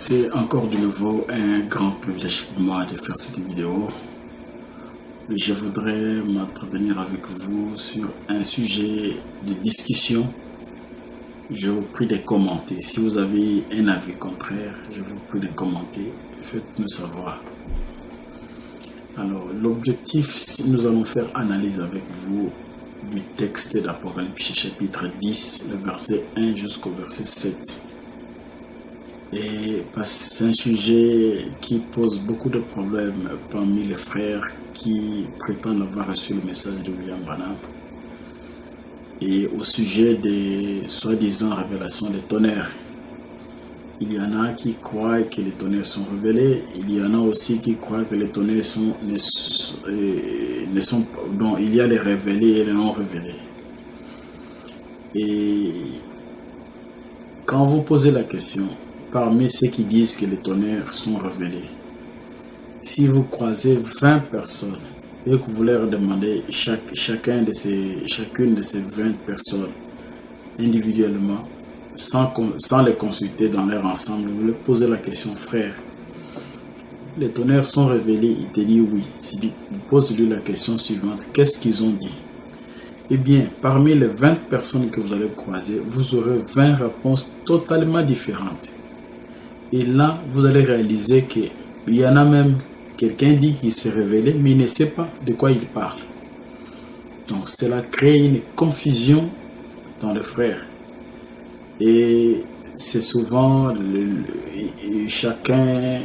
C'est encore de nouveau un grand privilège pour moi de faire cette vidéo. Je voudrais m'entretenir avec vous sur un sujet de discussion. Je vous prie de commenter. Si vous avez un avis contraire, je vous prie de commenter. Faites-nous savoir. Alors, l'objectif, nous allons faire analyse avec vous du texte d'Apocalypse chapitre 10, le verset 1 jusqu'au verset 7. Et c'est un sujet qui pose beaucoup de problèmes parmi les frères qui prétendent avoir reçu le message de William Branham. Et au sujet des soi-disant révélations des tonnerres, il y en a qui croient que les tonnerres sont révélés, il y en a aussi qui croient que les tonnerres donc il y a les révélés et les non révélés. Et quand vous posez la question, parmi ceux qui disent que les tonnerres sont révélés, si vous croisez 20 personnes et que vous leur demandez chacune de ces 20 personnes individuellement, sans les consulter dans leur ensemble, vous leur posez la question: frère, les tonnerres sont révélés? Il te dit oui. Pose-lui la question suivante: qu'est-ce qu'ils ont dit? Eh bien, parmi les 20 personnes que vous allez croiser, vous aurez 20 réponses totalement différentes. Et là, vous allez réaliser qu'il y en a même quelqu'un dit qu'il s'est révélé, mais il ne sait pas de quoi il parle. Donc, cela crée une confusion dans les frères. Et c'est souvent, chacun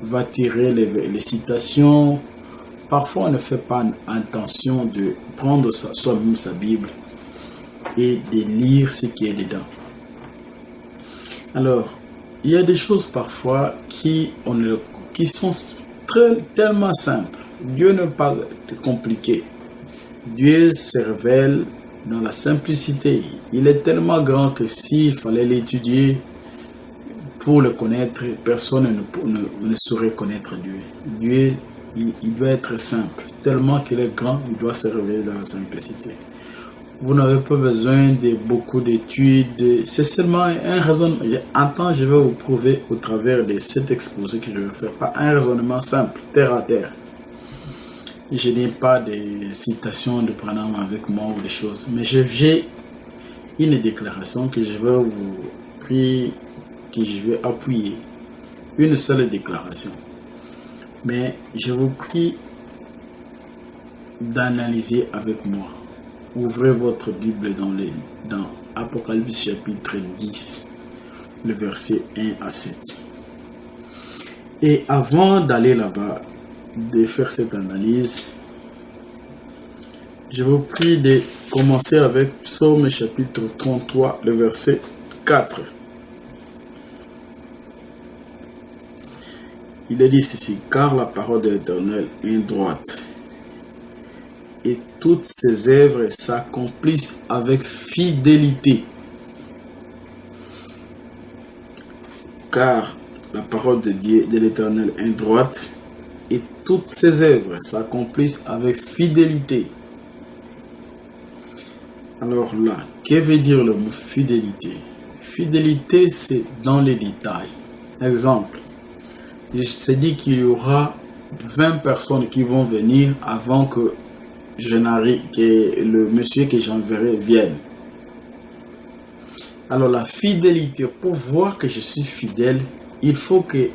va tirer les citations. Parfois, on ne fait pas attention de prendre soi-même sa Bible et de lire ce qui est dedans. Alors, il y a des choses parfois qui sont tellement simples. Dieu n'est pas compliqué. Dieu se révèle dans la simplicité. Il est tellement grand que s'il fallait l'étudier pour le connaître, personne ne saurait connaître Dieu. Dieu, il doit être simple. Tellement qu'il est grand, il doit se révéler dans la simplicité. Vous n'avez pas besoin de beaucoup d'études. C'est seulement un raisonnement. Je vais vous prouver au travers de cet exposé que je vais faire. Pas un raisonnement simple, terre à terre. Je n'ai pas de citations de Branham avec moi ou des choses. Mais j'ai une déclaration que je vais vous prier, que je vais appuyer. Une seule déclaration. Mais je vous prie d'analyser avec moi. Ouvrez votre Bible dans Apocalypse chapitre 10, le verset 1 à 7. Et avant d'aller là-bas, de faire cette analyse, je vous prie de commencer avec Psaume chapitre 33, le verset 4. Il est dit ceci: car la parole de l'Éternel est droite, et toutes ses œuvres s'accomplissent avec fidélité. Car la parole de Dieu, de l'Éternel, est droite, et toutes ses œuvres s'accomplissent avec fidélité. Alors là, que veut dire le mot fidélité? Fidélité, c'est dans les détails. Exemple, je te dis qu'il y aura 20 personnes qui vont venir avant que que le monsieur que j'enverrai vienne. Alors la fidélité, pour voir que je suis fidèle, il faut que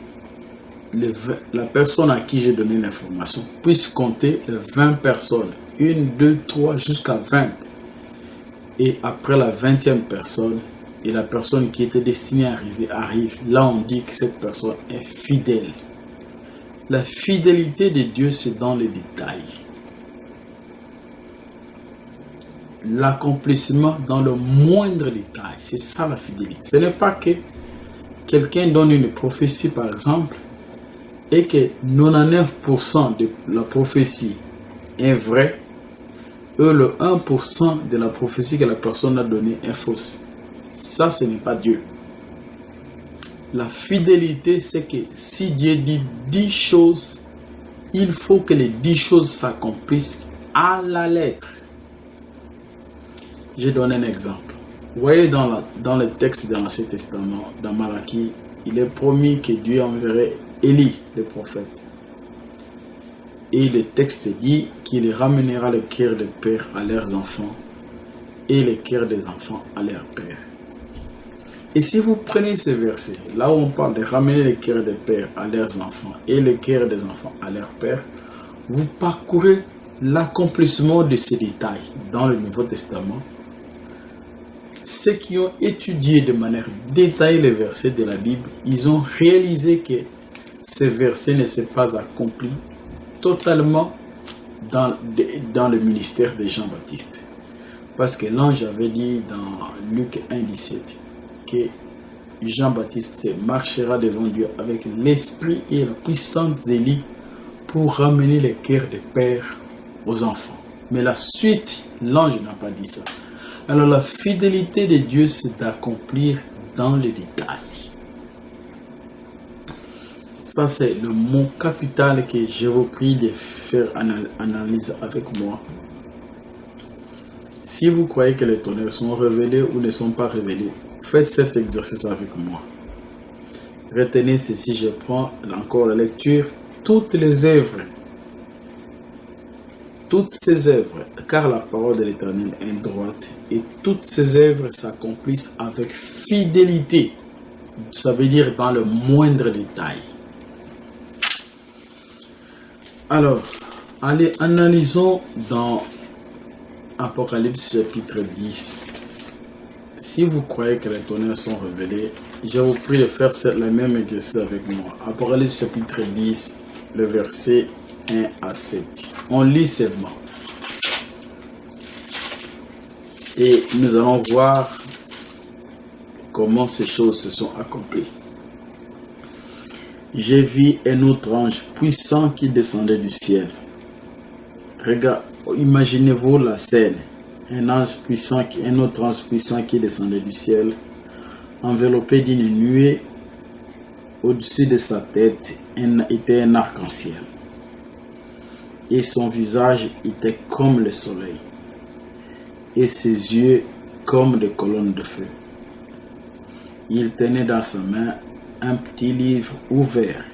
la personne à qui j'ai donné l'information puisse compter les 20 personnes. 1, 2, 3, jusqu'à 20. Et après la 20e personne, et la personne qui était destinée à arrive. Là, on dit que cette personne est fidèle. La fidélité de Dieu, c'est dans les détails. L'accomplissement dans le moindre détail, c'est ça la fidélité. Ce n'est pas que quelqu'un donne une prophétie par exemple et que 99% de la prophétie est vraie et le 1% de la prophétie que la personne a donnée est fausse. Ça, ce n'est pas Dieu. La fidélité, c'est que si Dieu dit 10 choses, il faut que les 10 choses s'accomplissent à la lettre. Je donne un exemple. Vous voyez dans le texte de l'Ancien Testament, dans Malachie il est promis que Dieu enverrait Élie, le prophète. Et le texte dit qu'il ramènera les cœurs des pères à leurs enfants et les cœurs des enfants à leurs pères. Et si vous prenez ce verset, là où on parle de ramener les cœurs des pères à leurs enfants et les cœurs des enfants à leurs pères, vous parcourez l'accomplissement de ces détails dans le Nouveau Testament. Ceux qui ont étudié de manière détaillée les versets de la Bible, ils ont réalisé que ces versets ne s'est pas accompli totalement dans le ministère de Jean-Baptiste. Parce que l'ange avait dit dans Luc 1,17 que Jean-Baptiste marchera devant Dieu avec l'esprit et la puissance d'Élie pour ramener les cœurs des pères aux enfants. Mais la suite, l'ange n'a pas dit ça. Alors la fidélité de Dieu, c'est d'accomplir dans les détails. Ça, c'est le mot capital que je vous prie de faire analyse avec moi. Si vous croyez que les tonnerres sont révélés ou ne sont pas révélés, faites cet exercice avec moi. Retenez ceci, je prends encore la lecture. Toutes les œuvres, toutes ces œuvres, car la parole de l'Éternel est droite, et toutes ces œuvres s'accomplissent avec fidélité. Ça veut dire dans le moindre détail. Alors, allez, analysons dans Apocalypse chapitre 10. Si vous croyez que les tonnerres sont révélés, je vous prie de faire la même exercice avec moi. Apocalypse chapitre 10, le verset 1 à 7. On lit seulement. Et nous allons voir comment ces choses se sont accomplies. J'ai vu un autre ange puissant qui descendait du ciel. Regarde, imaginez-vous la scène. Un autre ange puissant qui descendait du ciel, enveloppé d'une nuée. Au-dessus de sa tête était un arc-en-ciel. Et son visage était comme le soleil. Et ses yeux comme des colonnes de feu. Il tenait dans sa main un petit livre ouvert.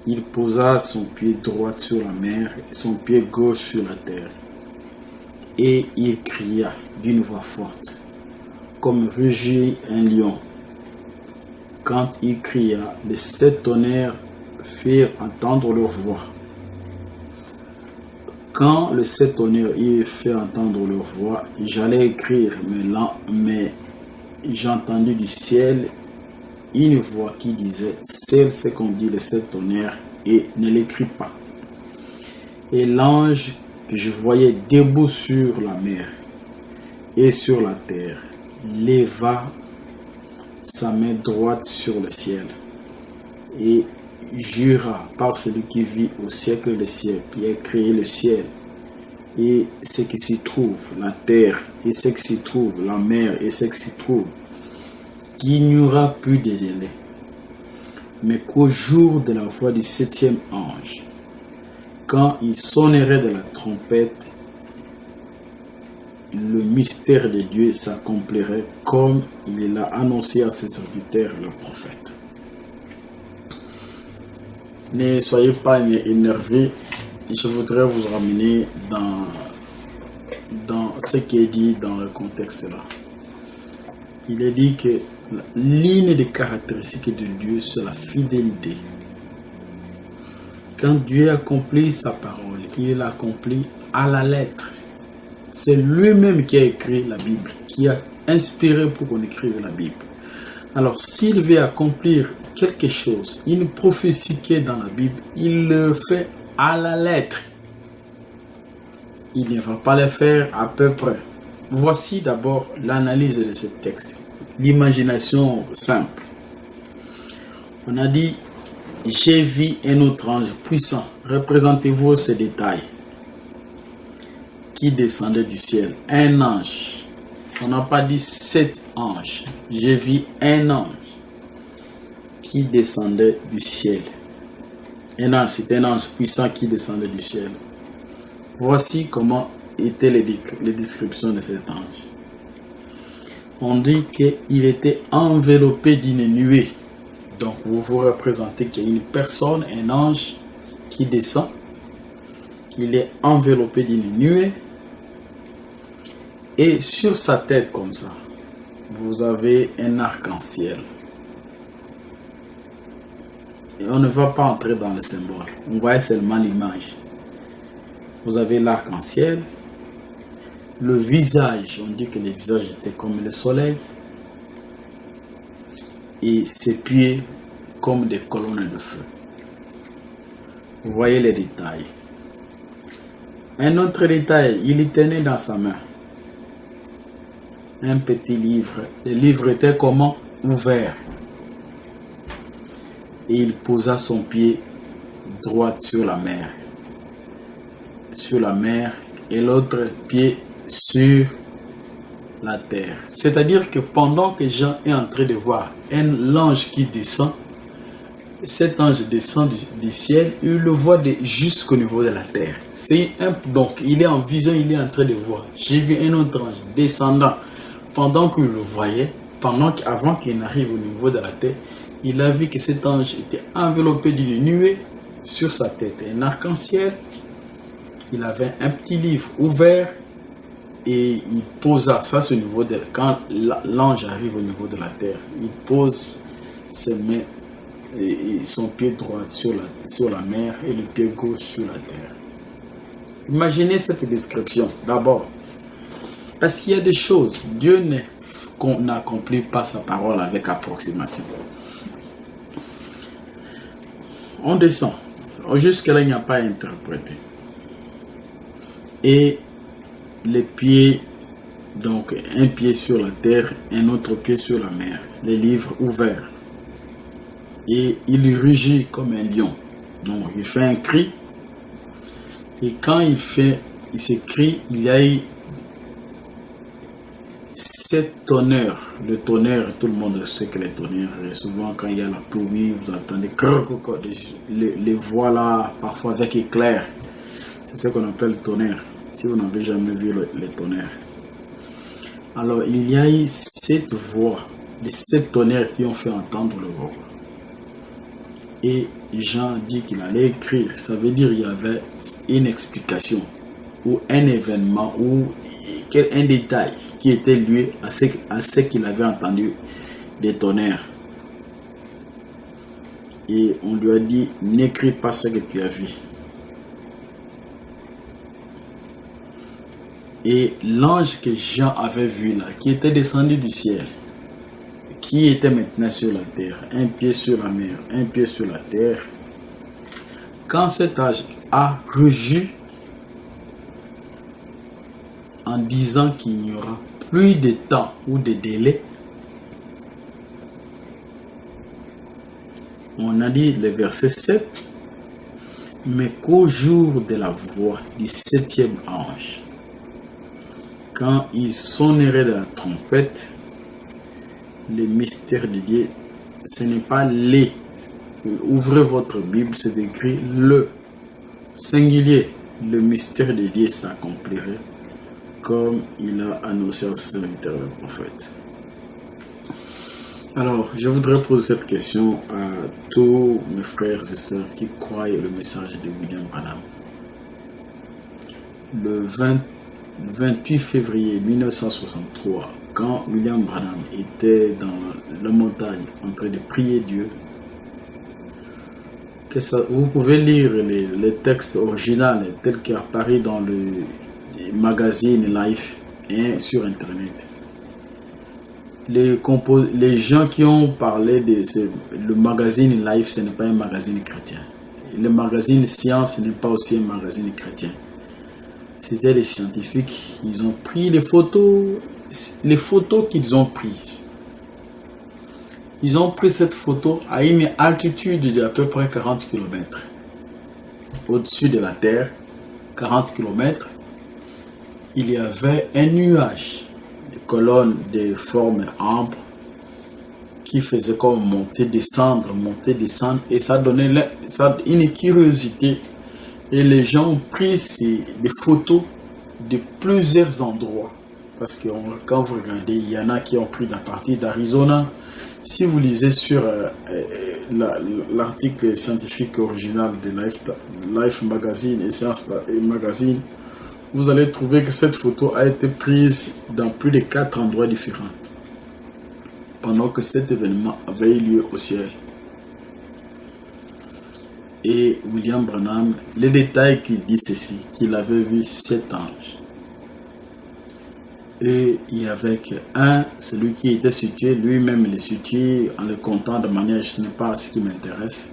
Il posa son pied droit sur la mer et son pied gauche sur la terre. Et il cria d'une voix forte, comme rugit un lion. Quand il cria, les 7 tonnerres firent entendre leur voix. Quand les 7 tonnerres eurent fait entendre leur voix, j'allais écrire, mais j'ai entendu du ciel une voix qui disait, c'est ce qu'on dit les 7 tonnerres et ne l'écris pas. Et l'ange que je voyais debout sur la mer et sur la terre leva sa main droite sur le ciel et jura par celui qui vit au siècle des siècles, qui a créé le ciel et ce qui s'y trouve, la terre et ce qui s'y trouve, la mer et ce qui s'y trouve, qu'il n'y aura plus de délai, mais qu'au jour de la voix du 7e ange, quand il sonnerait de la trompette, le mystère de Dieu s'accomplirait comme il l'a annoncé à ses serviteurs, le prophète. Ne soyez pas énervés, je voudrais vous ramener dans ce qui est dit dans le contexte là. Il est dit que l'une des caractéristiques de Dieu, c'est la fidélité. Quand Dieu accomplit sa parole, il l'accomplit à la lettre. C'est lui-même qui a écrit la Bible, qui a inspiré pour qu'on écrive la Bible. Alors, s'il veut accomplir quelque chose, une prophétie qui est dans la Bible, il le fait à la lettre. Il ne va pas le faire à peu près. Voici d'abord l'analyse de ce texte. L'imagination simple. On a dit, j'ai vu un autre ange puissant. Représentez-vous ces détails. Qui descendait du ciel. Un ange. On n'a pas dit 7 anges. J'ai vu un ange qui descendait du ciel. Un ange, c'est un ange puissant qui descendait du ciel. Voici comment étaient les descriptions de cet ange. On dit qu'il était enveloppé d'une nuée. Donc vous vous représentez qu'il y a une personne, un ange qui descend. Il est enveloppé d'une nuée. Et sur sa tête comme ça, vous avez un arc-en-ciel. Et on ne va pas entrer dans le symbole. On voit seulement l'image. Vous avez l'arc-en-ciel. Le visage, on dit que le visage était comme le soleil. Et ses pieds comme des colonnes de feu. Vous voyez les détails. Un autre détail, il tenait dans sa main un petit livre. Le livre était comment? Ouvert. Et il posa son pied droit sur la mer. Sur la mer et l'autre pied sur la terre. C'est-à-dire que pendant que Jean est en train de voir un ange qui descend, cet ange descend du ciel, il le voit jusqu'au niveau de la terre. Donc il est en vision, il est en train de voir. J'ai vu un autre ange descendant. Pendant qu'il le voyait, avant qu'il n'arrive au niveau de la terre, il a vu que cet ange était enveloppé d'une nuée sur sa tête. Un arc-en-ciel, il avait un petit livre ouvert et il posa, ça c'est au niveau de, quand l'ange arrive au niveau de la terre, il pose ses mains et son pied droit sur la mer et le pied gauche sur la terre. Imaginez cette description d'abord. Parce qu'il y a des choses, Dieu n'accomplit pas sa parole avec approximation. On descend. Jusque-là, il n'y a pas à interpréter. Et les pieds, donc un pied sur la terre, un autre pied sur la mer. Les livres ouverts. Et il rugit comme un lion. Donc, il fait un cri. Et quand il s'écrie, il y a eu 7 tonnerres. Le tonnerre, tout le monde sait que les tonnerres, souvent quand il y a la pluie, vous entendez les voix là, parfois avec éclair. C'est ce qu'on appelle le tonnerre, si vous n'avez jamais vu les tonnerres. Alors, il y a eu 7 voix, les 7 tonnerres qui ont fait entendre le voix. Et Jean dit qu'il allait écrire. Ça veut dire qu'il y avait une explication, ou un événement, ou un détail qui était lié à ce qu'il avait entendu des tonnerres. Et on lui a dit, n'écris pas ce que tu as vu. Et l'ange que Jean avait vu là, qui était descendu du ciel, qui était maintenant sur la terre, un pied sur la mer, un pied sur la terre, quand cet ange a rugi en disant qu'il n'y aura plus de temps ou de délai, on a dit le verset 7, mais qu'au jour de la voix du 7e ange, quand il sonnerait de la trompette, le mystère de Dieu, ce n'est pas les. Ouvrez votre Bible, c'est écrit le singulier. Le mystère de Dieu s'accomplirait comme il a annoncé à ses serviteurs le prophète. Alors, je voudrais poser cette question à tous mes frères et sœurs qui croient le message de William Branham. Le 28 février 1963, quand William Branham était dans la montagne en train de prier Dieu, vous pouvez lire les textes originaux tels qu'ils apparaissent dans le magazine Life et sur Internet. Les gens qui ont parlé de le magazine Life, ce n'est pas un magazine chrétien. Le magazine Science n'est pas aussi un magazine chrétien. C'était des scientifiques, ils ont pris les photos qu'ils ont prises. Ils ont pris cette photo à une altitude d'à peu près 40 km. Au-dessus de la Terre, 40 km, il y avait un nuage de colonnes de forme ambre qui faisait comme monter, descendre, et ça donnait une curiosité. Et les gens ont pris des photos de plusieurs endroits. parce que quand vous regardez, il y en a qui ont pris la partie d'Arizona. Si vous lisez sur l'article scientifique original de Life Magazine et Science Magazine, vous allez trouver que cette photo a été prise dans plus de 4 endroits différents pendant que cet événement avait eu lieu au ciel. Et William Branham, les détails qu'il dit ceci, qu'il avait vu 7 anges. Et il y avait celui qui était situé, lui-même il est situé en le comptant de manière, ce n'est pas ce qui m'intéresse,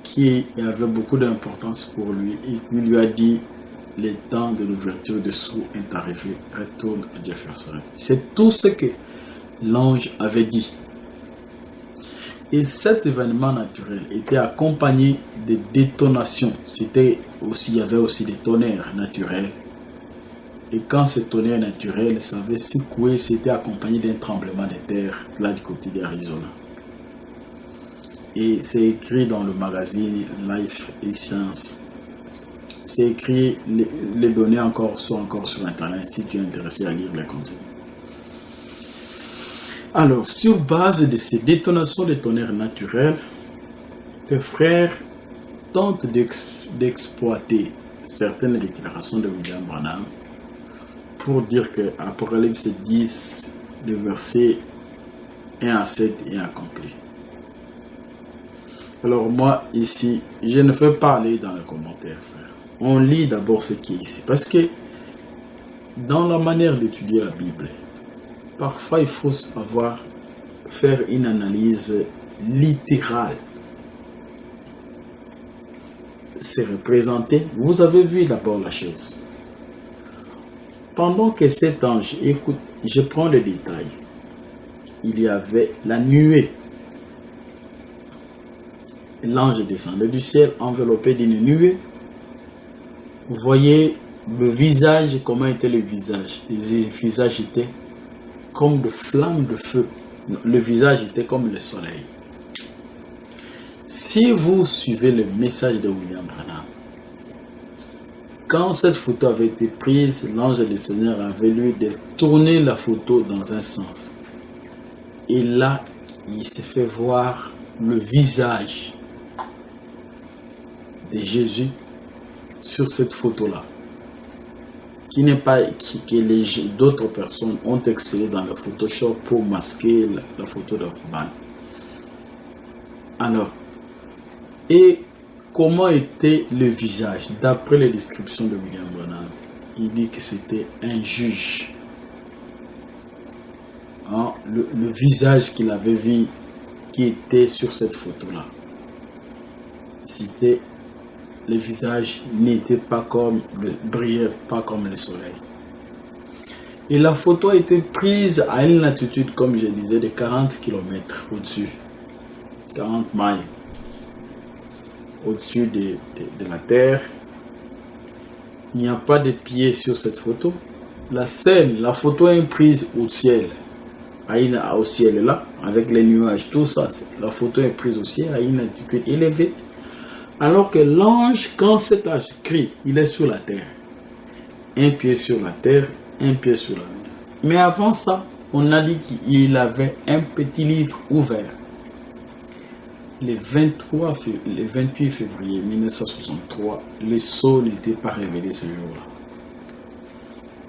qui avait beaucoup d'importance pour lui et qui lui a dit, le temps de l'ouverture de sceaux est arrivé, retourne à Jefferson. C'est tout ce que l'ange avait dit. Et cet événement naturel était accompagné de détonations. Il y avait aussi des tonnerres naturels. Et quand ce tonnerre naturel s'avait secoué, c'était accompagné d'un tremblement de terre là du côté d'Arizona. Et c'est écrit dans le magazine Life et Science. C'est écrit, les données sont encore sur Internet si tu es intéressé à lire les contenus. Alors, sur base de ces détonations de tonnerre naturel, les frères tentent d'exploiter certaines déclarations de William Branham pour dire que Apocalypse 10, le verset 1 à 7 est accompli. Alors moi, ici, je ne fais pas aller dans les commentaires, frère. On lit d'abord ce qui est ici. Parce que dans la manière d'étudier la Bible, parfois il faut faire une analyse littérale. C'est représenté. Vous avez vu d'abord la chose. Pendant que cet ange, écoute, je prends les détails. Il y avait la nuée. L'ange descendait du ciel enveloppé d'une nuée. Vous voyez le visage, comment était le visage. Le visage était comme de flammes de feu. Le visage était comme le soleil. Si vous suivez le message de William Branham, quand cette photo avait été prise, l'ange du Seigneur avait lui de tourner la photo dans un sens. Et là, il s'est fait voir le visage de Jésus sur cette photo-là. Qui n'est pas que d'autres personnes ont excellé dans le Photoshop pour masquer la photo d'Hoffman. Alors, et comment était le visage? D'après les descriptions de William Branham, il dit que c'était un juge. Hein, le visage qu'il avait vu qui était sur cette photo-là, c'était le visage n'était pas brillait pas comme le soleil. Et la photo a été prise à une latitude, comme je disais, de 40 km au-dessus, 40 miles au-dessus de la terre. Il n'y a pas de pieds sur cette photo. La photo est prise au ciel, au ciel là, avec les nuages, tout ça. La photo est prise au ciel à une altitude élevée. Alors que l'ange, quand cet ange crie, il est sur la terre. Un pied sur la terre, un pied sur la mer. Mais avant ça, on a dit qu'il avait un petit livre ouvert. Le 28 février 1963, le sceau n'était pas révélé ce jour-là.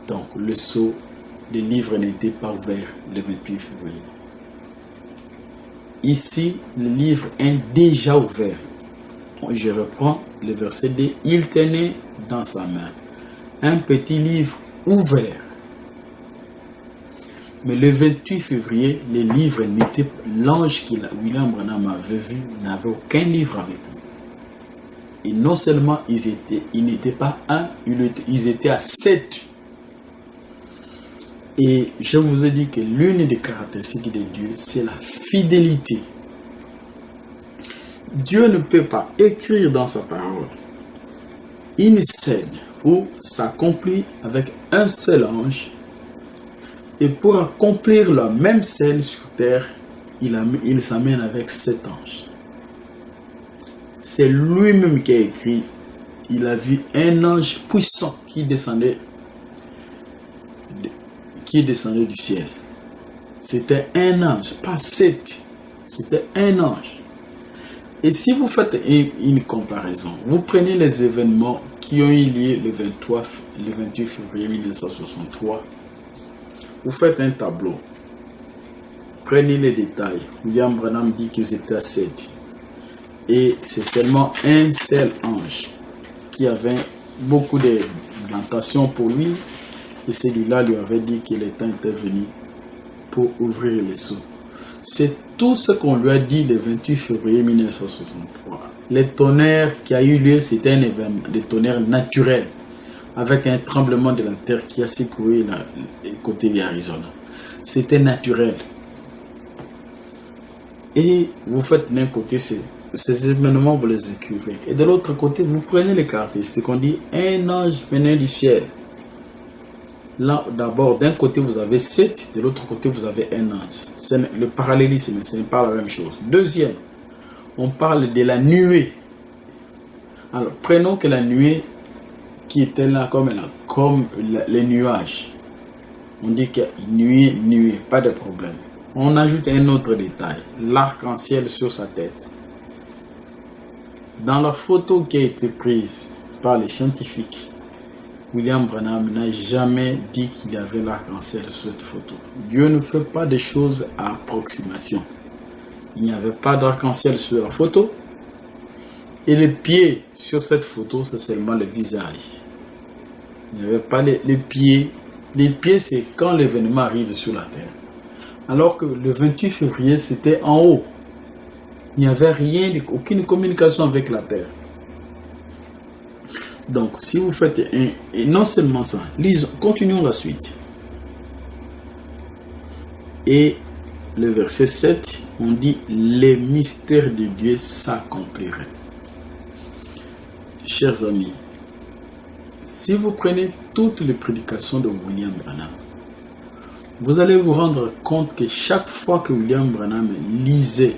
Donc le livre n'était pas ouvert le 28 février. Ici, le livre est déjà ouvert. Je reprends le verset 2. Il tenait dans sa main un petit livre ouvert. Mais le 28 février, l'ange William Branham avait vu n'avait aucun livre avec lui. Et non seulement ils n'étaient pas un, ils étaient à 7. Et je vous ai dit que l'une des caractéristiques de Dieu, c'est la fidélité. Dieu ne peut pas écrire dans sa parole une scène où s'accomplit avec un seul ange, et pour accomplir la même scène sur terre, il s'amène avec 7 anges. C'est lui-même qui a écrit. Il a vu un ange puissant qui descendait qui descendait du ciel. C'était un ange, pas 7. C'était un ange. Et si vous faites une comparaison, vous prenez les événements qui ont eu lieu le 28 février 1963, vous faites un tableau. Prenez les détails. William Branham dit qu'ils étaient à 7. Et c'est seulement un seul ange qui avait beaucoup de plantations pour lui. Et celui-là lui avait dit que le temps était venu pour ouvrir les seaux. C'est tout ce qu'on lui a dit le 28 février 1963. Le tonnerre qui a eu lieu, c'était un événement, le tonnerre naturel, avec un tremblement de la terre qui a secoué le côté de l'Arizona. C'était naturel. Et vous faites d'un côté ces événements, vous les écrivez. Et de l'autre côté, vous prenez les caractéristiques. On dit un ange venait du ciel. Là, d'abord, d'un côté, vous avez 7, de l'autre côté, vous avez un ange. Le parallélisme, ce n'est pas la même chose. Deuxième, on parle de la nuée. Alors, prenons que la nuée qui était là comme les nuages. On dit que nuée, pas de problème. On ajoute un autre détail, l'arc-en-ciel sur sa tête. Dans la photo qui a été prise par les scientifiques, William Branham n'a jamais dit qu'il y avait l'arc-en-ciel sur cette photo. Dieu ne fait pas des choses à approximation. Il n'y avait pas d'arc-en-ciel sur la photo. Et les pieds sur cette photo, c'est seulement le visage. Il n'y avait pas les pieds. Les pieds, c'est quand l'événement arrive sur la terre. Alors que le 28 février, c'était en haut. Il n'y avait rien, aucune communication avec la terre. Donc, si vous faites et non seulement ça, lisons, continuons la suite. Et le verset 7, on dit, les mystères de Dieu s'accompliraient. Chers amis, si vous prenez toutes les prédications de William Branham, vous allez vous rendre compte que chaque fois que William Branham lisait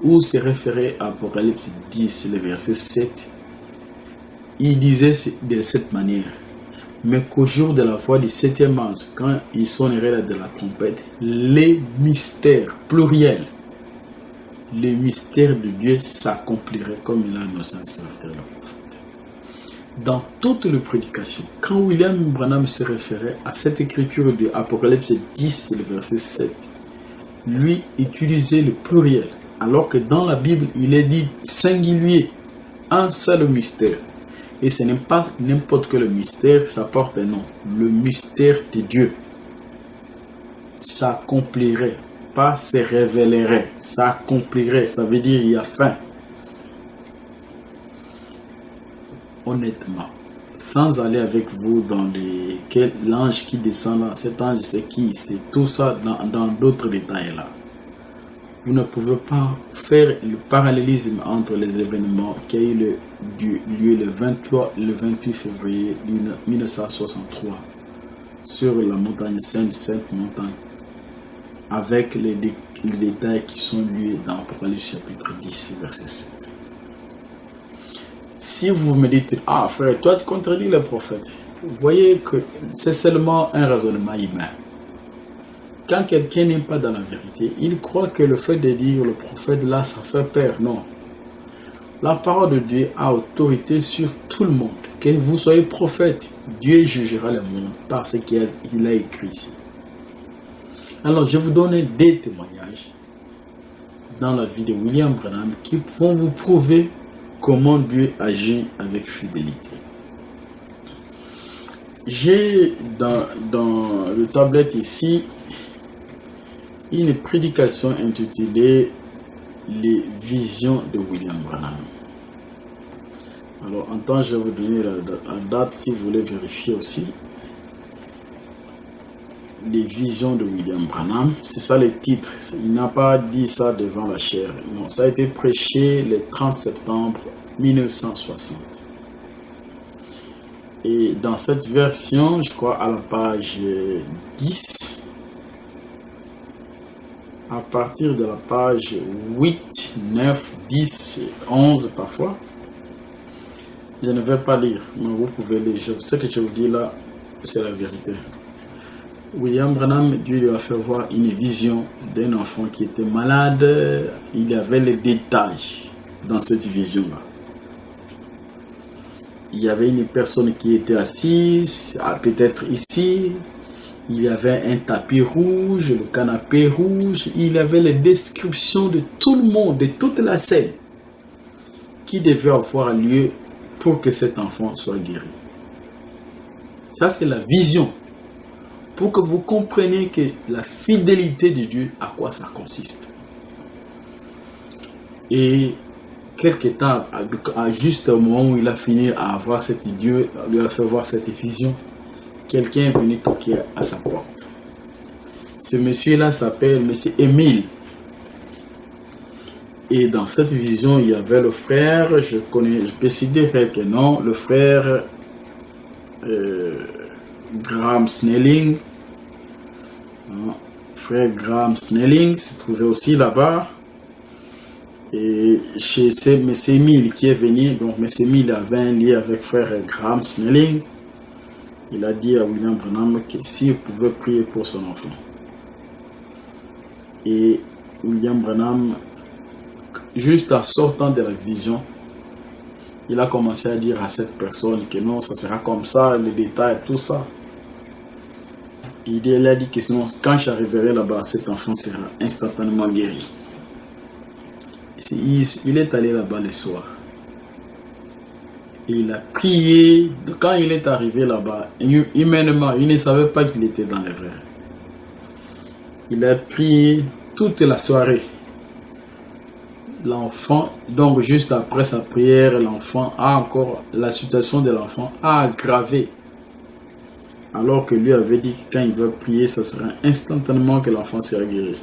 ou se référait à Apocalypse 10, le verset 7, il disait de cette manière, mais qu'au jour de la foi du 7e ange, quand il sonnerait de la trompette, les mystères, pluriels, les mystères de Dieu s'accompliraient comme il a annoncé à sa serviteur le prophète. Dans toutes les prédications, quand William Branham se référait à cette écriture de Apocalypse 10, le verset 7, lui utilisait le pluriel, alors que dans la Bible, il est dit singulier, un seul mystère. Et ce n'est pas n'importe quel mystère, ça porte un nom. Le mystère de Dieu s'accomplirait, pas se révélerait, s'accomplirait, ça veut dire il y a fin. Honnêtement, sans aller avec vous dans l'ange qui descend là, cet ange c'est qui, c'est tout ça dans d'autres détails là. Vous ne pouvez pas faire le parallélisme entre les événements qui ont eu lieu le 28 février 1963 sur la montagne Sainte Montagne avec les détails qui sont liés dans Apocalypse chapitre 10 verset 7. Si vous me dites, ah frère, toi tu contredis le prophète, vous voyez que c'est seulement un raisonnement humain. Quand quelqu'un n'est pas dans la vérité, il croit que le fait de dire le prophète là, ça fait peur. Non. La parole de Dieu a autorité sur tout le monde. Que vous soyez prophète, Dieu jugera le monde par ce qu'il a écrit ici. Alors, je vous donne des témoignages dans la vie de William Branham qui vont vous prouver comment Dieu agit avec fidélité. J'ai dans le tablette ici une prédication intitulée Les visions de William Branham. Alors, en temps, je vais vous donner la date si vous voulez vérifier aussi. Les visions de William Branham, c'est ça le titre. Il n'a pas dit ça devant la chaire. Non, ça a été prêché le 30 septembre 1960. Et dans cette version, je crois à la page 10, à partir de la page 8, 9, 10, 11 parfois, je ne vais pas lire, mais vous pouvez lire. Ce que je vous dis là, c'est la vérité. William Branham, Dieu lui a fait voir une vision d'un enfant qui était malade. Il y avait les détails dans cette vision-là. Il y avait une personne qui était assise, peut-être ici. Il y avait un tapis rouge, le canapé rouge. Il y avait les descriptions de tout le monde, de toute la scène qui devait avoir lieu pour que cet enfant soit guéri. Ça, c'est la vision. Pour que vous compreniez que la fidélité de Dieu, à quoi ça consiste. Et quelque temps, juste au moment où il a fini à avoir cette Dieu, lui a fait voir cette vision, quelqu'un est venu toquer à sa porte. Ce monsieur-là s'appelle Monsieur Émile. Et dans cette vision, il y avait le frère, je peux citer quelques noms, le frère Graham Snelling. Frère Graham Snelling se trouvait aussi là-bas. Et chez M. Emile qui est venu, donc M. Emile avait un lien avec frère Graham Snelling. Il a dit à William Branham que s'il pouvait prier pour son enfant. Et William Branham, juste en sortant de la vision, il a commencé à dire à cette personne que non, ça sera comme ça, les détails, tout ça. Il a dit que sinon, quand j'arriverai là-bas, cet enfant sera instantanément guéri. Il est allé là-bas le soir. Et il a prié. Quand il est arrivé là-bas, humainement, il ne savait pas qu'il était dans l'erreur. Il a prié toute la soirée. L'enfant, donc juste après sa prière, l'enfant a encore, la situation de l'enfant a aggravé. Alors que lui avait dit que quand il va prier, ça sera instantanément que l'enfant sera guéri.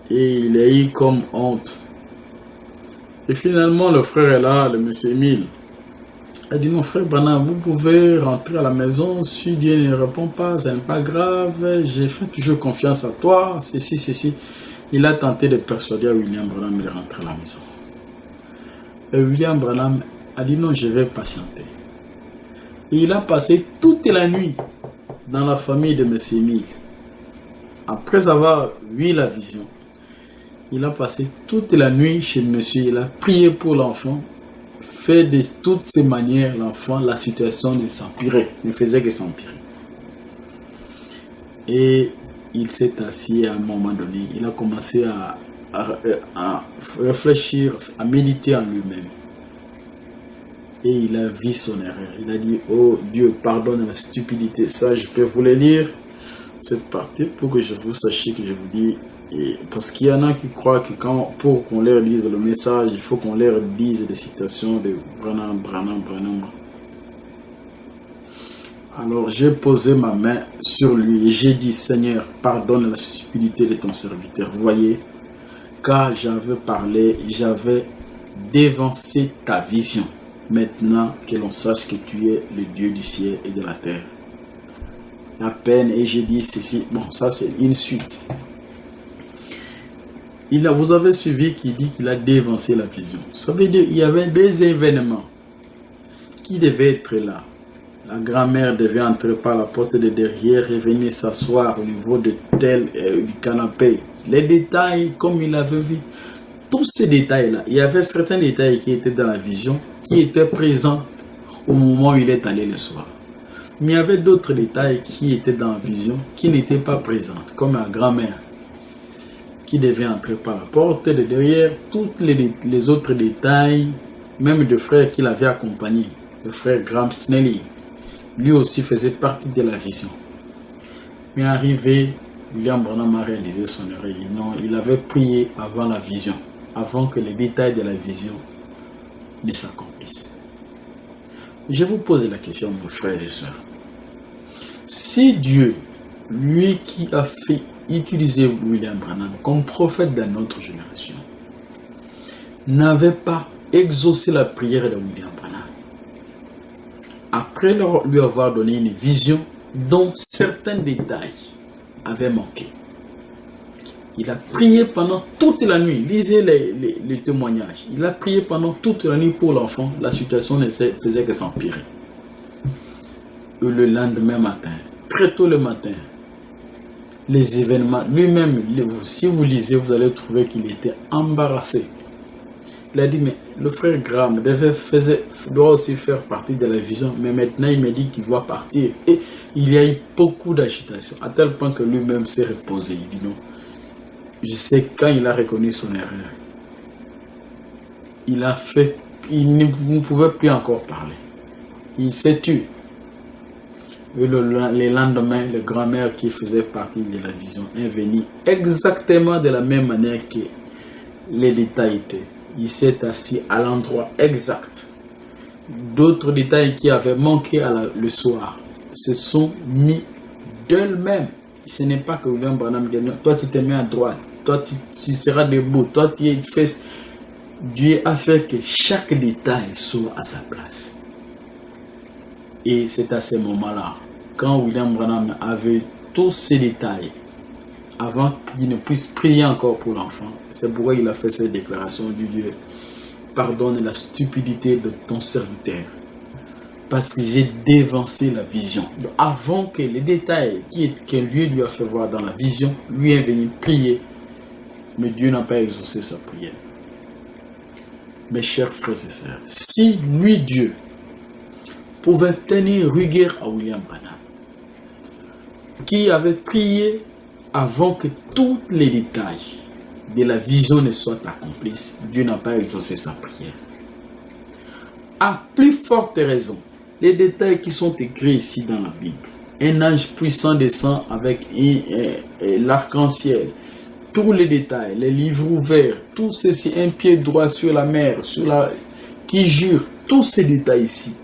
Et il a eu comme honte. Et finalement, le frère est là, le monsieur Emile. Il a dit, mon frère Branham, vous pouvez rentrer à la maison. Si Dieu ne répond pas, ce n'est pas grave. J'ai fait toujours confiance à toi. Ceci. Il a tenté de persuader William Branham de rentrer à la maison. Et William Branham a dit, non, je vais patienter. Et il a passé toute la nuit dans la famille de M. Emile. Après avoir vu la vision, il a passé toute la nuit chez monsieur. Il a prié pour l'enfant. Fait de toutes ces manières, l'enfant, la situation ne s'empirait. Ne faisait que s'empirer. Et il s'est assis à un moment donné. Il a commencé à réfléchir, à méditer en lui-même. Et il a vu son erreur. Il a dit, oh Dieu, pardonne la stupidité. Ça, je peux vous le lire, cette partie, pour que je vous sachiez que je vous dis. Parce qu'il y en a qui croient que pour qu'on leur lise le message, il faut qu'on leur dise des citations de Branham. Alors j'ai posé ma main sur lui et j'ai dit, Seigneur, pardonne la stupidité de ton serviteur. Voyez, car j'avais parlé, j'avais dévancé ta vision. Maintenant que l'on sache que tu es le Dieu du ciel et de la terre. À peine, et j'ai dit ceci. Bon, ça c'est une suite. Vous avez suivi qui dit qu'il a dévancé la vision. Ça veut dire qu'il y avait des événements qui devaient être là. La grand-mère devait entrer par la porte de derrière et venir s'asseoir au niveau de du canapé. Les détails, comme il avait vu. Tous ces détails-là, il y avait certains détails qui étaient dans la vision, qui étaient présents au moment où il est allé le soir. Mais il y avait d'autres détails qui étaient dans la vision, qui n'étaient pas présents, comme la grand-mère qui devait entrer par la porte de derrière, tous les autres détails, même de frères qu'il avait accompagné, le frère Graham Snelling, lui aussi faisait partie de la vision. Mais arrivé, William Branham a réalisé son erreur. Non, il avait prié avant la vision, avant que les détails de la vision ne s'accomplissent. Je vous pose la question, mes frères et sœurs. Si Dieu, lui qui a fait utiliser William Branham comme prophète dans notre génération, n'avait pas exaucé la prière de William Branham, après lui avoir donné une vision dont certains détails avaient manqué, il a prié pendant toute la nuit. Lisez les témoignages. Il a prié pendant toute la nuit pour l'enfant. La situation ne faisait que s'empirer. Le lendemain matin, très tôt le matin. Les événements, lui-même, si vous lisez, vous allez trouver qu'il était embarrassé. Il a dit, mais le frère Graham doit aussi faire partie de la vision, mais maintenant il me dit qu'il va partir. Et il y a eu beaucoup d'agitation, à tel point que lui-même s'est reposé. Il dit non, je sais quand il a reconnu son erreur. Il ne pouvait plus encore parler. Il s'est tué. Et le lendemain, le grand-mère qui faisait partie de la vision est venu exactement de la même manière que les détails étaient. Il s'est assis à l'endroit exact. D'autres détails qui avaient manqué le soir se sont mis d'eux-mêmes. Ce n'est pas que William Branham dit, toi tu te mets à droite, toi tu seras debout, toi tu es fait. Dieu a fait que chaque détail soit à sa place. Et c'est à ce moment-là, quand William Branham avait tous ces détails, avant qu'il ne puisse prier encore pour l'enfant, c'est pourquoi il a fait cette déclaration du Dieu. Pardonne la stupidité de ton serviteur, parce que j'ai dévancé la vision. Donc, avant que les détails que Dieu lui a fait voir dans la vision, lui est venu prier, mais Dieu n'a pas exaucé sa prière. Mes chers frères et sœurs, si lui, Dieu, pouvait tenir rigueur à William Branham, qui avait prié avant que tous les détails de la vision ne soient accomplis, Dieu n'a pas exaucé sa prière. À plus forte raison, les détails qui sont écrits ici dans la Bible, un ange puissant descend avec l'arc-en-ciel, tous les détails, les livres ouverts, tout ceci, un pied droit sur la mer, qui jure, tous ces détails ici.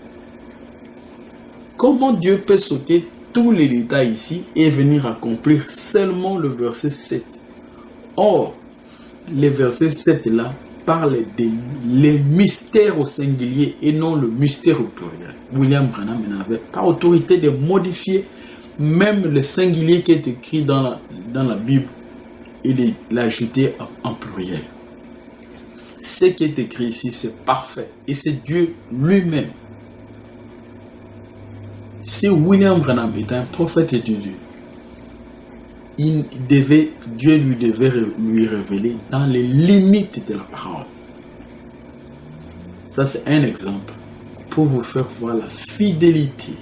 Comment Dieu peut sauter tous les détails ici et venir accomplir seulement le verset 7? Or, le verset 7 là parle des mystères au singulier et non le mystère au pluriel. William Branham n'avait pas autorité de modifier même le singulier qui est écrit dans la Bible et de l'ajouter en pluriel. Ce qui est écrit ici, c'est parfait et c'est Dieu lui-même. Si William Branham est un prophète de Dieu, Dieu lui devait lui révéler dans les limites de la parole. Ça, c'est un exemple pour vous faire voir la fidélité.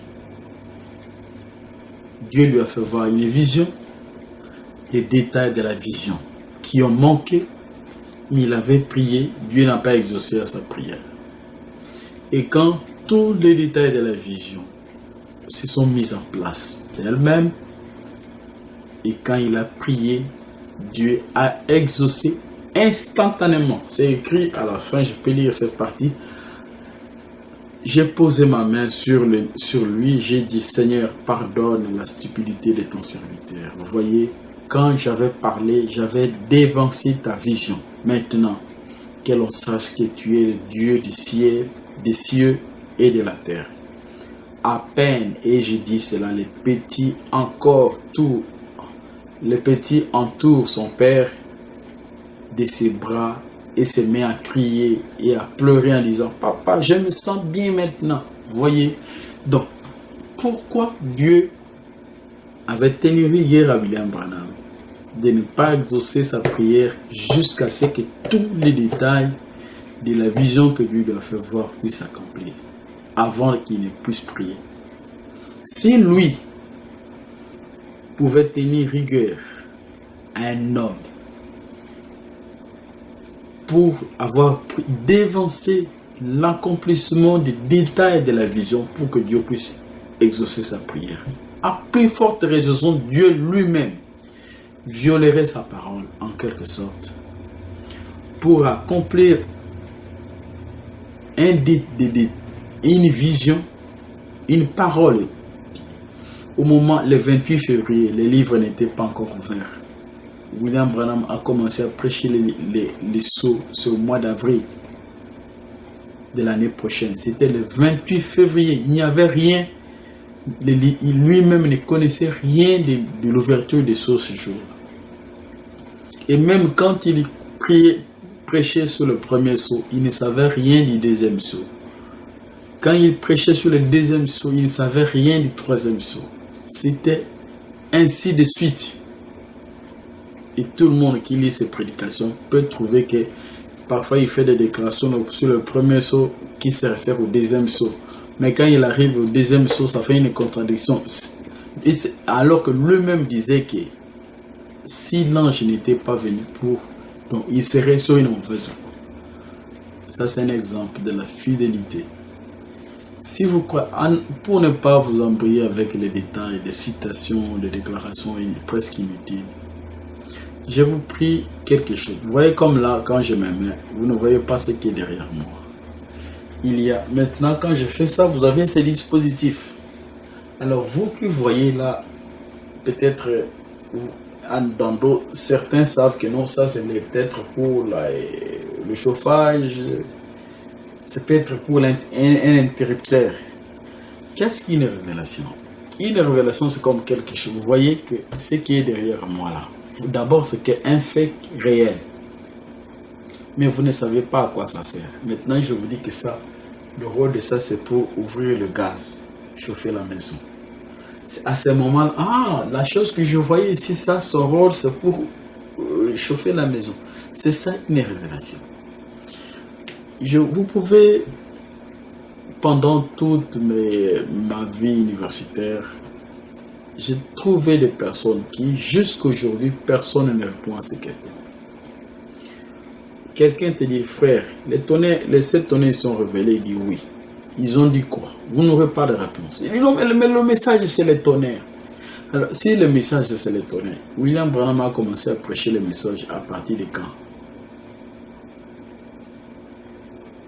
Dieu lui a fait voir une vision, les détails de la vision qui ont manqué, mais il avait prié, Dieu n'a pas exaucé à sa prière. Et quand tous les détails de la vision se sont mis en place d'elle-même, et quand il a prié, Dieu a exaucé instantanément. C'est écrit à la fin, je peux lire cette partie. J'ai posé ma main sur lui, j'ai dit, Seigneur, pardonne la stupidité de ton serviteur. Vous voyez, quand j'avais parlé, j'avais dévancé ta vision. Maintenant, que l'on sache que tu es le Dieu des cieux et de la terre. À peine, et je dis cela, les petits entourent son père de ses bras et se met à crier et à pleurer en disant, papa, je me sens bien maintenant. Vous voyez, donc pourquoi Dieu avait tenu rigueur à William Branham de ne pas exaucer sa prière jusqu'à ce que tous les détails de la vision que Dieu lui a fait voir puissent s'accomplir avant qu'il ne puisse prier? Si lui pouvait tenir rigueur à un homme pour avoir dévancé l'accomplissement des détails de la vision pour que Dieu puisse exaucer sa prière, à plus forte raison, Dieu lui-même violerait sa parole en quelque sorte pour accomplir une vision, une parole. Au moment, le 28 février, les livres n'étaient pas encore ouverts. William Branham a commencé à prêcher les sceaux au mois d'avril de l'année prochaine. C'était le 28 février. Il n'y avait rien. Lui-même ne connaissait rien de l'ouverture des sceaux ce jour. Et même quand il prêchait sur le premier sceau, il ne savait rien du deuxième sceau. Quand il prêchait sur le deuxième sceau, il ne savait rien du troisième sceau. C'était ainsi de suite. Et tout le monde qui lit ces prédications peut trouver que parfois il fait des déclarations sur le premier sceau qui se réfère au deuxième sceau. Mais quand il arrive au deuxième sceau, ça fait une contradiction. Alors que lui-même disait que si l'ange n'était pas venu donc il serait sur une mauvaise voie. Ça, c'est un exemple de la fidélité. Si vous croyez, pour ne pas vous embrouiller avec les détails, des citations, des déclarations presque inutiles, je vous prie quelque chose. Vous voyez comme là, quand je me mets, vous ne voyez pas ce qui est derrière moi. Il y a maintenant, quand je fais ça, vous avez ces dispositifs. Alors vous qui voyez là, peut-être certains savent que non, ça c'est peut-être pour le chauffage, c'est peut-être pour un interrupteur. Qu'est-ce qu'une révélation? Une révélation, c'est comme quelque chose. Vous voyez que ce qui est derrière moi là, d'abord c'est un fait réel. Mais vous ne savez pas à quoi ça sert. Maintenant, je vous dis que ça, le rôle de ça, c'est pour ouvrir le gaz, chauffer la maison. À ce moment, la chose que je voyais ici, ça, son rôle, c'est pour chauffer la maison. C'est ça une révélation. Vous pouvez, pendant toute ma vie universitaire, j'ai trouvé des personnes qui, jusqu'aujourd'hui, personne ne répond à ces questions. Quelqu'un te dit, frère, les 7 tonnerres sont révélés, il dit oui. Ils ont dit quoi? Vous n'aurez pas de réponse. Mais le message, c'est les tonnerres. Alors, si le message, c'est les tonnerres, William Branham a commencé à prêcher le message à partir de quand?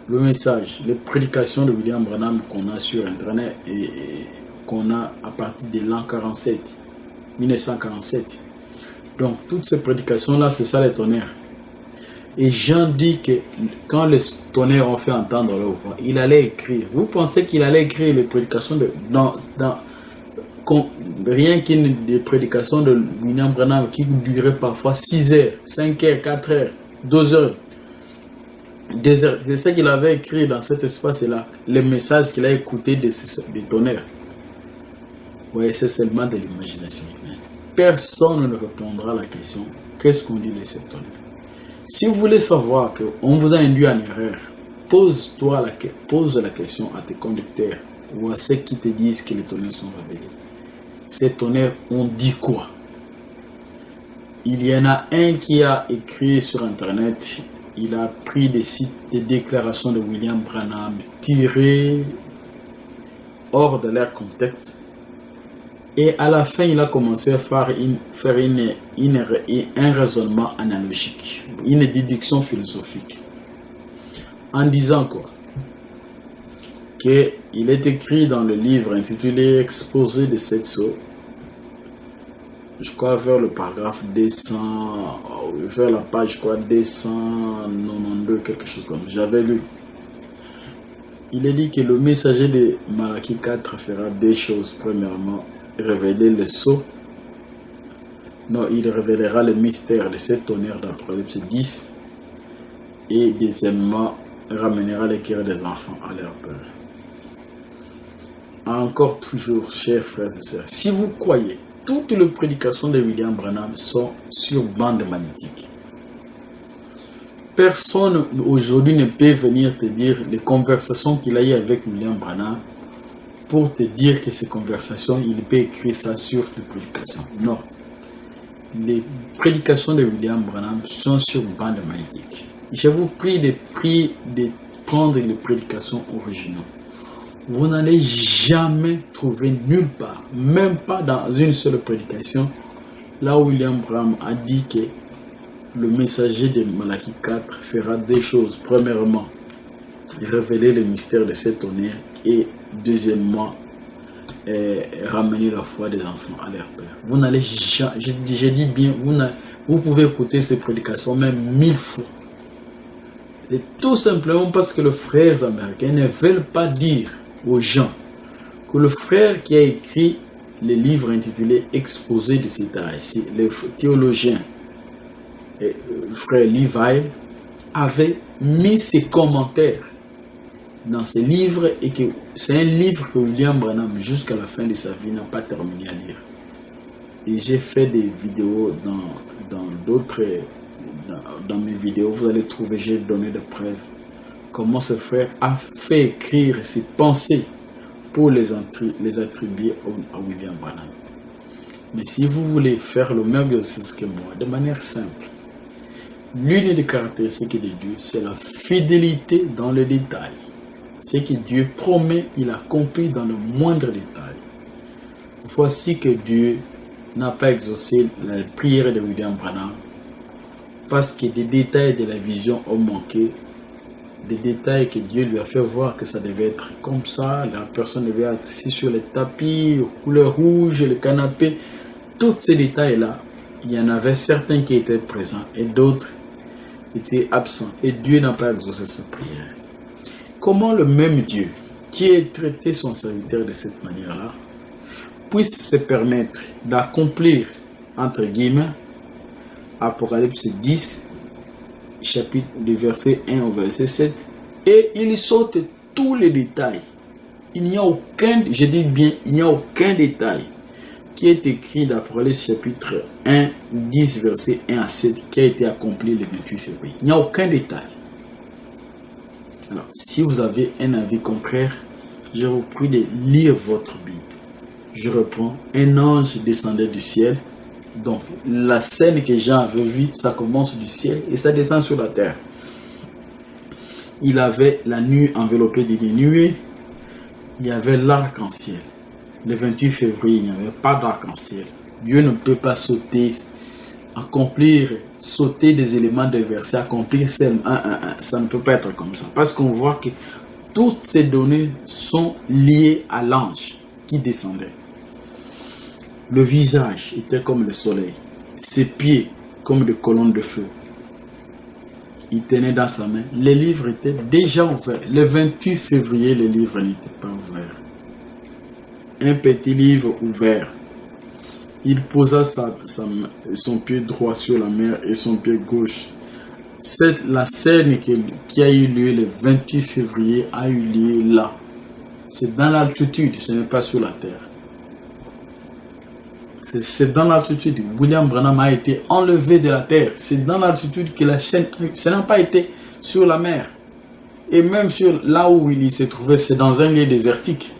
Le message, les prédications de William Branham qu'on a sur Internet et qu'on a à partir de l'an 1947. Donc, toutes ces prédications-là, c'est ça les tonnerres. Et Jean dit que quand les tonnerres ont fait entendre leur voix, il allait écrire. Vous pensez qu'il allait écrire les prédications rien qu'une des prédications de William Branham qui durait parfois 6 heures, 5 heures, 4 heures, 2 heures, 2 heures. C'est ce qu'il avait écrit dans cet espace-là, les messages qu'il a écoutés des tonnerres. Vous voyez, c'est seulement de l'imagination. Personne ne répondra à la question, qu'est-ce qu'on dit de ces tonnerres? Si vous voulez savoir qu'on vous a induit en erreur, pose la question à tes conducteurs ou à ceux qui te disent que les tonnerres sont révélés. Ces tonnerres ont dit quoi? Il y en a un qui a écrit sur Internet, il a pris des déclarations de William Branham tirées hors de leur contexte. Et à la fin, il a commencé à faire un raisonnement analogique, une déduction philosophique. En disant quoi? Qu'il est écrit dans le livre intitulé Exposé de 7 sceaux, je crois vers le paragraphe 200, vers la page, je crois 292, quelque chose comme ça. J'avais lu. Il est dit que le messager de Malachie 4 fera 2 choses. Premièrement, révéler le sceau. Non, il révélera le mystère de ces tonnerres d'Apocalypse 10. Et deuxièmement, ramènera les cœurs des enfants à leur peur. Encore toujours, chers frères et sœurs, si vous croyez, toutes les prédications de William Branham sont sur bande magnétique. Personne aujourd'hui ne peut venir te dire les conversations qu'il a eues avec William Branham pour te dire que ces conversations, il peut écrire ça sur les prédications. Non. Les prédications de William Branham sont sur bande magnétique. Je vous prie de prendre les prédications originales. Vous n'allez jamais trouver nulle part, même pas dans une seule prédication, là où William Branham a dit que le messager de Malachie 4 fera 2 choses. Premièrement, révéler le mystère de ces tonnerres et deuxièmement, ramener la foi des enfants à leur père. Vous n'allez jamais, je dis bien, vous pouvez écouter ces prédications même 1000 fois. C'est tout simplement parce que les frères américains ne veulent pas dire aux gens que le frère qui a écrit le livre intitulé Exposé de cet âge, le théologien le frère Levi avait mis ses commentaires dans ce livre et que c'est un livre que William Branham, jusqu'à la fin de sa vie, n'a pas terminé à lire. Et j'ai fait des vidéos dans mes vidéos, vous allez trouver, j'ai donné des preuves comment ce frère a fait écrire ses pensées pour les attribuer à William Branham. Mais si vous voulez faire le même exercice que moi, de manière simple, l'une des caractéristiques de Dieu, c'est la fidélité dans le détail. Ce que Dieu promet, il accomplit dans le moindre détail. Voici que Dieu n'a pas exaucé la prière de William Branham parce que des détails de la vision ont manqué, des détails que Dieu lui a fait voir que ça devait être comme ça, la personne devait être assise sur le tapis, couleur rouge, le canapé, tous ces détails-là, il y en avait certains qui étaient présents et d'autres étaient absents et Dieu n'a pas exaucé sa prière. Comment le même Dieu qui a traité son serviteur de cette manière-là puisse se permettre d'accomplir, entre guillemets, Apocalypse 10, chapitre du verset 1 au verset 7, et il saute tous les détails. Il n'y a aucun, je dis bien, il n'y a aucun détail qui est écrit d'Apocalypse chapitre 1, 10, verset 1 à 7, qui a été accompli le 28 février. Il n'y a aucun détail. Alors, si vous avez un avis contraire, je vous prie de lire votre Bible. Je reprends, un ange descendait du ciel. Donc, la scène que Jean avait vue, ça commence du ciel et ça descend sur la terre. Il avait la nuit enveloppée de nuées. Il y avait l'arc-en-ciel. Le 28 février, il n'y avait pas d'arc-en-ciel. Dieu ne peut pas sauter des éléments des versets, accomplir seulement un. Ça ne peut pas être comme ça. Parce qu'on voit que toutes ces données sont liées à l'ange qui descendait. Le visage était comme le soleil, ses pieds comme des colonnes de feu. Il tenait dans sa main. Les livres étaient déjà ouverts. Le 28 février, les livres n'étaient pas ouverts. Un petit livre ouvert. Il posa son pied droit sur la mer et son pied gauche. La scène qui a eu lieu le 28 février a eu lieu là. C'est dans l'altitude, ce n'est pas sur la terre. C'est dans l'altitude. William Branham a été enlevé de la terre. C'est dans l'altitude que la chaîne, ça n'a pas été sur la mer. Et même sur là où il se trouvait, c'est dans un lieu désertique.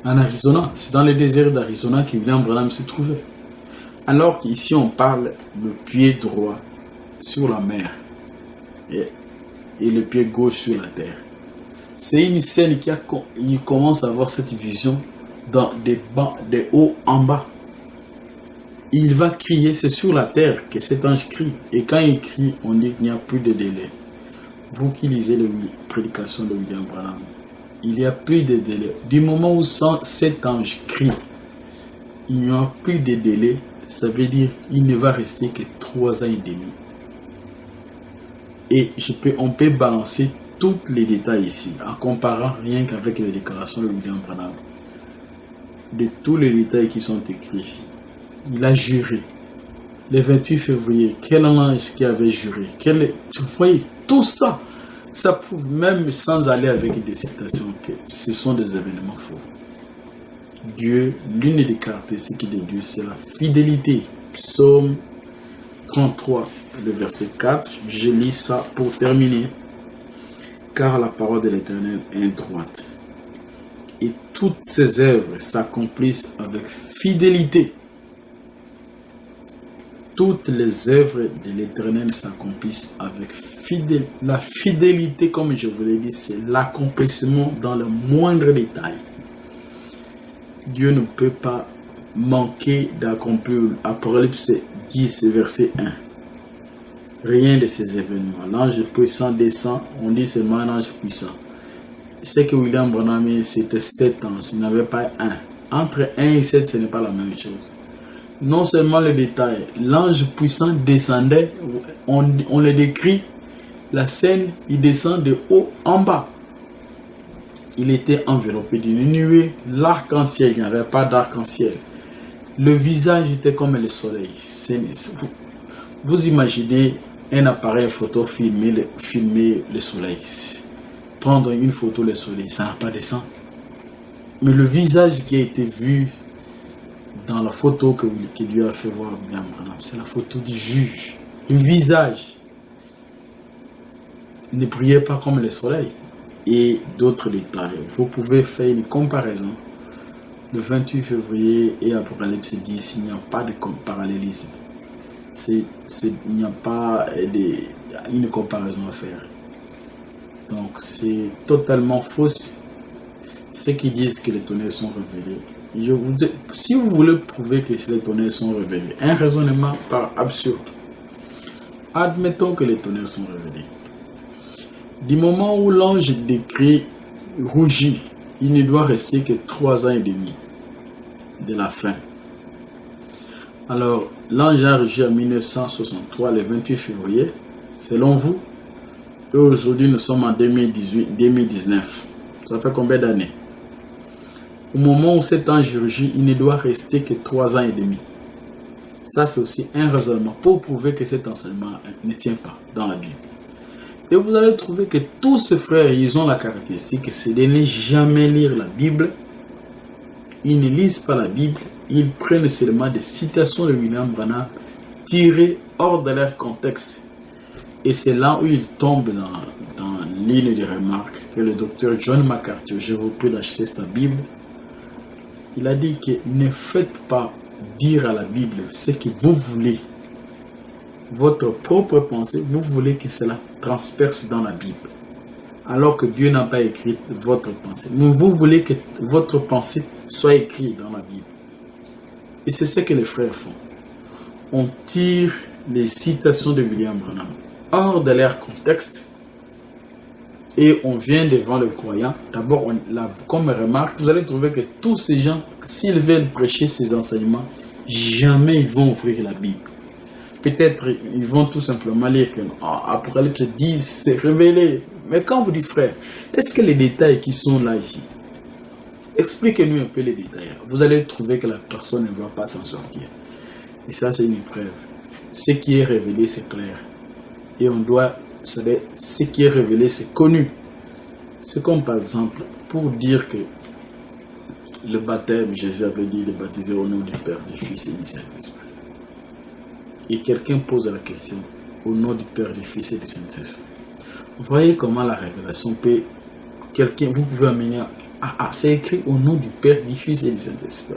En Arizona. C'est dans le désert d'Arizona que William Branham se trouvait. Alors qu'ici on parle le pied droit sur la mer et le pied gauche sur la terre. C'est une scène il commence à avoir cette vision dans des haut en bas. Il va crier, c'est sur la terre que cet ange crie. Et quand il crie, on dit qu'il n'y a plus de délai. Vous qui lisez les prédications de William Branham, il n'y a plus de délai. Du moment où cet ange crie, il n'y a plus de délai. Ça veut dire qu'il ne va rester que 3 ans et demi. Et on peut balancer tous les détails ici, en comparant rien qu'avec les déclarations de William Branham. De tous les détails qui sont écrits ici. Il a juré. Le 28 février, quel ange qui avait juré? Vous voyez, tout ça, ça prouve même sans aller avec des citations que ce sont des événements faux. Dieu, l'une des caractéristiques de Dieu, c'est la fidélité. Psaume 33, le verset 4, je lis ça pour terminer. Car la parole de l'Éternel est droite. Et toutes ses œuvres s'accomplissent avec fidélité. Toutes les œuvres de l'Éternel s'accomplissent avec fidélité. La fidélité, comme je vous l'ai dit, c'est l'accomplissement dans le moindre détail. Dieu ne peut pas manquer d'accomplir. Apocalypse 10, verset 1. Rien de ces événements. L'ange puissant descend, on dit seulement un ange puissant. C'est que William Branham, c'était 7 anges, il n'avait pas un. Entre 1 et 7, ce n'est pas la même chose. Non seulement le détail, l'ange puissant descendait, on le décrit, la scène, il descend de haut en bas. Il était enveloppé d'une nuée, l'arc-en-ciel, il n'y avait pas d'arc-en-ciel. Le visage était comme le soleil. Vous imaginez un appareil photo filmer le soleil. prendre une photo le soleil, ça n'a pas de sens. Mais le visage qui a été vu dans la photo que Dieu a fait voir, c'est la photo du juge. Le visage. Ne priez pas comme le soleil. Et d'autres détails. Vous pouvez faire une comparaison. Le 28 février et Apocalypse 10, il n'y a pas de parallélisme. Il n'y a pas une comparaison à faire. Donc c'est totalement faux ceux qui disent que les tonnerres sont révélés. Si vous voulez prouver que les tonnerres sont révélés, un raisonnement par absurde. Admettons que les tonnerres sont révélés. Du moment où l'ange décrit rougit, il ne doit rester que 3 ans et demi de la fin. Alors, l'ange a rugi en 1963, le 28 février. Selon vous, et aujourd'hui nous sommes en 2019. Ça fait combien d'années? Au moment où cet ange rugit, il ne doit rester que 3 ans et demi. Ça, c'est aussi un raisonnement pour prouver que cet enseignement ne tient pas dans la Bible. Et vous allez trouver que tous ces frères, ils ont la caractéristique, c'est de ne jamais lire la Bible. Ils ne lisent pas la Bible. Ils prennent seulement des citations de William Branham tirées hors de leur contexte. Et c'est là où ils tombent dans l'île des remarques que le docteur John MacArthur, je vous prie d'acheter cette Bible, il a dit que ne faites pas dire à la Bible ce que vous voulez. Votre propre pensée, vous voulez que cela transperce dans la Bible. Alors que Dieu n'a pas écrit votre pensée. Mais vous voulez que votre pensée soit écrite dans la Bible. Et c'est ce que les frères font. On tire les citations de William Branham hors de leur contexte. Et on vient devant le croyant. D'abord, comme remarque, vous allez trouver que tous ces gens, s'ils veulent prêcher ces enseignements, jamais ils vont ouvrir la Bible. Peut-être ils vont tout simplement lire que Apocalypse 10 c'est révélé. Mais quand vous dites frère, est-ce que les détails qui sont là ici, expliquez-nous un peu les détails. Vous allez trouver que la personne ne va pas s'en sortir. Et ça c'est une preuve. Ce qui est révélé c'est clair. Et on doit, ce qui est révélé c'est connu. C'est comme par exemple pour dire que le baptême, Jésus avait dit de baptiser au nom du Père, du Fils et du Saint-Esprit. Et quelqu'un pose la question au nom du Père, du Fils et du Saint-Esprit. Vous voyez comment la révélation peut... vous pouvez amener c'est écrit au nom du Père, du Fils et du Saint-Esprit.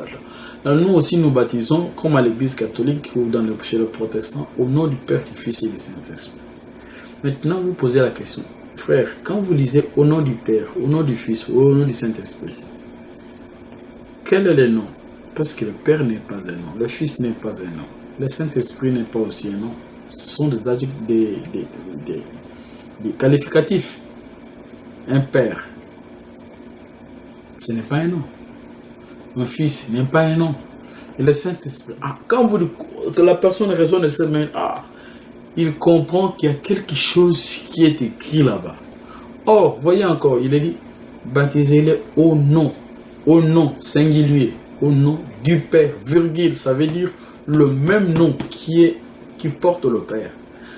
Alors nous aussi nous baptisons, comme à l'église catholique ou chez le protestant, au nom du Père, du Fils et du Saint-Esprit. Maintenant vous posez la question, frère, quand vous lisez au nom du Père, au nom du Fils ou au nom du Saint-Esprit, quel est le nom? Parce que le Père n'est pas un nom, le Fils n'est pas un nom. Le Saint-Esprit n'est pas aussi un nom. Ce sont des adjectifs, des qualificatifs. Un père, ce n'est pas un nom. Un fils n'est pas un nom. Et le Saint-Esprit, quand que la personne raisonne de cette manière, il comprend qu'il y a quelque chose qui est écrit là-bas. Or, voyez encore, il est dit, baptisez-les au nom singulier, au nom du Père, virgule, ça veut dire le même nom qui porte le Père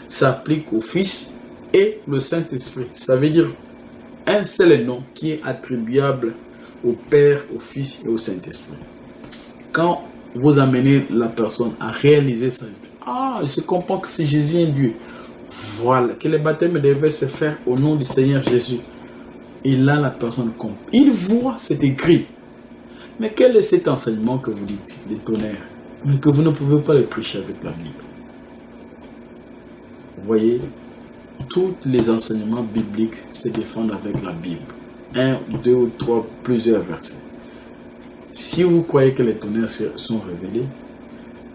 s'applique au Fils et le Saint-Esprit. Ça veut dire un seul nom qui est attribuable au Père, au Fils et au Saint-Esprit. Quand vous amenez la personne à réaliser ça, je comprends que c'est Jésus un Dieu. Voilà, que le baptême devait se faire au nom du Seigneur Jésus. Et là, la personne comprend. Il voit, c'est écrit. Mais quel est cet enseignement que vous dites, les tonnerres? Mais que vous ne pouvez pas le prêcher avec la Bible. Vous voyez, tous les enseignements bibliques se défendent avec la Bible. 1, 2 ou 3, plusieurs versets. Si vous croyez que les tonnerres sont révélés,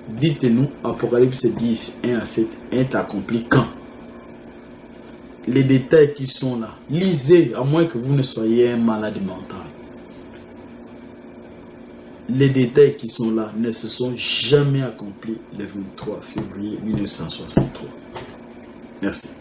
dites-nous, Apocalypse 10, 1 à 7, est accompli quand? Les détails qui sont là, lisez, à moins que vous ne soyez un malade mental. Les détails qui sont là ne se sont jamais accomplis le 23 février 1963. Merci.